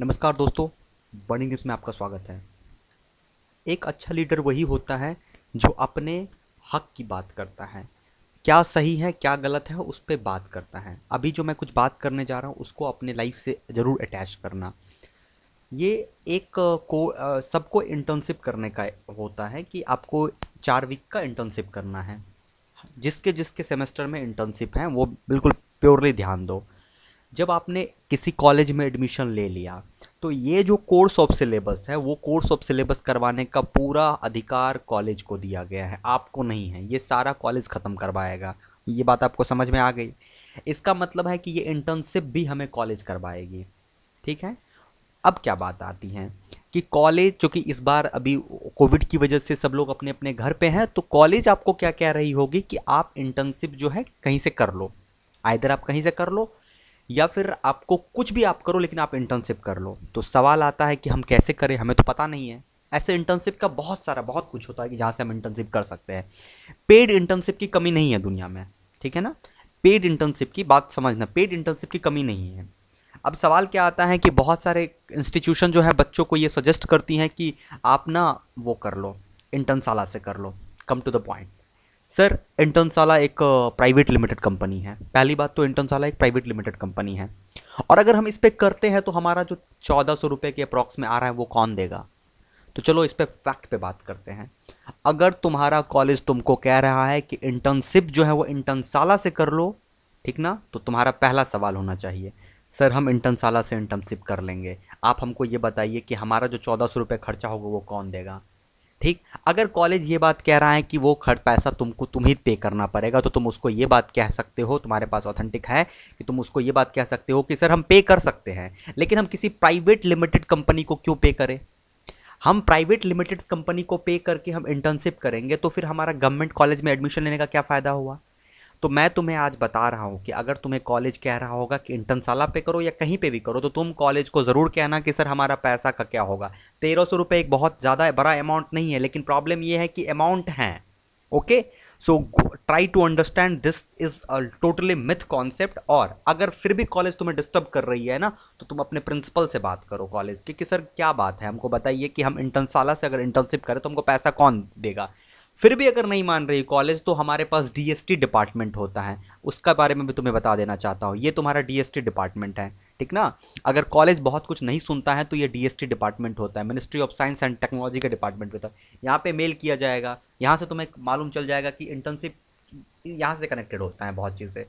नमस्कार दोस्तों, burning news में आपका स्वागत है। एक अच्छा लीडर वही होता है जो अपने हक की बात करता है। क्या सही है क्या गलत है उस पे बात करता है। अभी जो मैं कुछ बात करने जा रहा हूँ उसको अपने लाइफ से ज़रूर अटैच करना। ये एक सबको इंटर्नशिप करने का होता है कि आपको 4 वीक का इंटर्नशिप करना है। जिसके जिसके सेमेस्टर में इंटर्नशिप है वो बिल्कुल प्योरली ध्यान दो। जब आपने किसी कॉलेज में एडमिशन ले लिया तो ये जो कोर्स ऑफ सिलेबस है वो कोर्स ऑफ सिलेबस करवाने का पूरा अधिकार कॉलेज को दिया गया है, आपको नहीं है। ये सारा कॉलेज ख़त्म करवाएगा। ये बात आपको समझ में आ गई। इसका मतलब है कि ये इंटर्नशिप भी हमें कॉलेज करवाएगी। ठीक है। अब क्या बात आती है कि कॉलेज, चूँकि इस बार अभी कोविड की वजह से सब लोग अपने अपने घर पे हैं, तो कॉलेज आपको क्या कह रही होगी कि आप इंटर्नशिप जो है कहीं से कर लो। आइदर आप कहीं से कर लो या फिर आपको कुछ भी आप करो, लेकिन आप इंटर्नशिप कर लो। तो सवाल आता है कि हम कैसे करें, हमें तो पता नहीं है। ऐसे इंटर्नशिप का बहुत कुछ होता है कि जहाँ से हम इंटर्नशिप कर सकते हैं। पेड इंटर्नशिप की कमी नहीं है दुनिया में। ठीक है ना। पेड इंटर्नशिप की बात समझना, पेड इंटर्नशिप की कमी नहीं है। अब सवाल क्या आता है कि बहुत सारे इंस्टीट्यूशन जो है बच्चों को ये सजेस्ट करती हैं कि आप ना वो कर लो, इंटर्नशाला से कर लो। Come to the point. Sir, Internshala एक प्राइवेट लिमिटेड कंपनी है। पहली बात तो इंटर्नशाला एक प्राइवेट लिमिटेड कंपनी है। और अगर हम इस पे करते हैं तो हमारा जो 1400 रुपये के अप्रॉक्स में आ रहा है वो कौन देगा। तो चलो इस पे फैक्ट पे बात करते हैं। अगर तुम्हारा कॉलेज तुमको कह रहा है कि इंटर्नशिप जो है वो इंटर्नशाला से कर लो, ठीक ना, तो तुम्हारा पहला सवाल होना चाहिए, सर हम इंटर्नशाला से इंटर्नशिप कर लेंगे, आप हमको ये बताइए कि हमारा जो 1400 रुपये खर्चा होगा वो कौन देगा। ठीक। अगर कॉलेज ये बात कह रहा है कि वो खर्च पैसा तुमको तुम ही पे करना पड़ेगा, तो तुम उसको ये बात कह सकते हो, तुम्हारे पास ऑथेंटिक है कि तुम उसको ये बात कह सकते हो कि सर हम पे कर सकते हैं, लेकिन हम किसी प्राइवेट लिमिटेड कंपनी को क्यों पे करें। हम प्राइवेट लिमिटेड कंपनी को पे करके हम इंटर्नशिप करेंगे तो फिर हमारा गवर्नमेंट कॉलेज में एडमिशन लेने का क्या फ़ायदा हुआ। तो मैं तुम्हें आज बता रहा हूँ कि अगर तुम्हें कॉलेज कह रहा होगा कि इंटर्नशाला पे करो या कहीं पे भी करो, तो तुम कॉलेज को ज़रूर कहना कि सर हमारा पैसा का क्या होगा। 1300 रुपये एक बहुत ज़्यादा बड़ा अमाउंट नहीं है, लेकिन प्रॉब्लम ये है कि अमाउंट है। Okay. So try to understand this is a totally myth concept. और अगर फिर भी कॉलेज तुम्हें डिस्टर्ब कर रही है ना, तो तुम अपने प्रिंसिपल से बात करो कॉलेज की कि सर क्या बात है, हमको बताइए कि हम इंटर्नशाला से अगर इंटर्नशिप करें तो हमको पैसा कौन देगा। फिर भी अगर नहीं मान रही कॉलेज, तो हमारे पास डीएसटी डिपार्टमेंट होता है, उसका बारे में भी तुम्हें बता देना चाहता हूँ। ये तुम्हारा डीएसटी डिपार्टमेंट है। ठीक ना। अगर कॉलेज बहुत कुछ नहीं सुनता है तो ये डीएसटी डिपार्टमेंट होता है, ministry of science and technology का डिपार्टमेंट होता है। यहाँ पे मेल किया जाएगा, यहाँ से तुम्हें मालूम चल जाएगा कि इंटर्नशिप यहाँ से कनेक्टेड होता है बहुत चीज़ें।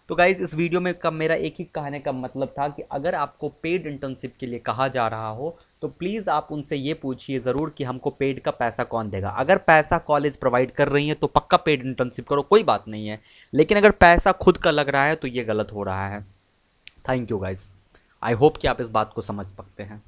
तो गाइज इस वीडियो में कब मेरा एक ही कहने का मतलब था कि अगर आपको पेड इंटर्नशिप के लिए कहा जा रहा हो तो प्लीज़ आप उनसे ये पूछिए ज़रूर कि हमको पेड का पैसा कौन देगा। अगर पैसा कॉलेज प्रोवाइड कर रही है तो पक्का पेड इंटर्नशिप करो, कोई बात नहीं है। लेकिन अगर पैसा खुद का लग रहा है तो ये गलत हो रहा है। Thank you guys. I hope कि आप इस बात को समझ सकते हैं।